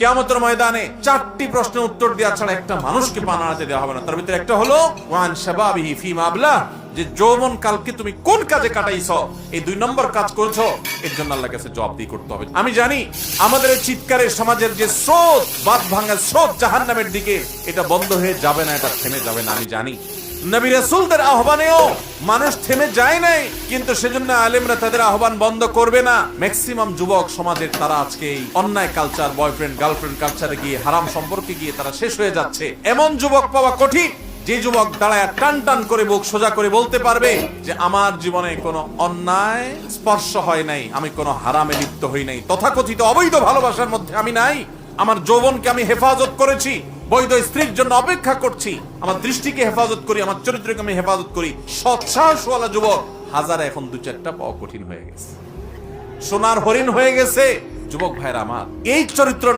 কিয়ামতের ময়দানে 4টি প্রশ্নের উত্তর দেওয়া ছাড়া একটা মানুষকে পা নাড়াতে দেওয়া হবে না। তার ভিতরে একটা হলো ওয়ান শাবাবিহি ফিমা আবলা, যে যৌবন কালকে তুমি কোন কাজে কাটাইছো, এই 2 নম্বর কাজ করেছো, এর জন্য আল্লাহর কাছে জবাবদিহি করতে হবে। আমি জানি আমাদের এই চিৎকারের সমাজের যে স্রোত, বাদ ভাঙা স্রোত জাহান্নামের দিকে, এটা বন্ধ হয়ে যাবে না, এটা থেমে যাবে না। আমি জানি নবী রাসূলদের আহ্বানেও মানুষ থেমে যায় নাই, কিন্তু সেজন্য আলেমরা তাদের আহ্বান বন্ধ করবে না। ম্যাক্সিমাম যুবক সমাজের তারা আজকে এই অন্যায় কালচার, বয়ফ্রেন্ড গার্লফ্রেন্ড কালচারে গিয়ে, হারাম সম্পর্কে গিয়ে তারা শেষ হয়ে যাচ্ছে। এমন যুবক পাওয়া কঠিন যে যুবক দাঁড়ায় টান টান করে বুক সোজা করে বলতে পারবে যে আমার জীবনে কোনো অন্যায় স্পর্শ হয় নাই, আমি কোনো হারামে লিপ্ত হই নাই, তথাকথিত অবৈধ ভালোবাসার মধ্যে আমি নাই, আমার যৌবনকে আমি হেফাজত করেছি, বৈধ স্ত্রীর জন্য অপেক্ষা করছি, আমার দৃষ্টিকে হেফাজত করি, আমার চরিত্রকে আমি হেফাজত করি। সৎসাহসওয়ালা যুবক হাজারে এখন 2-4টা পাওয়া কঠিন হয়ে গেছে, সোনার হরিণ হয়ে গেছে। যুবক ভাইরা আমার, এই চরিত্র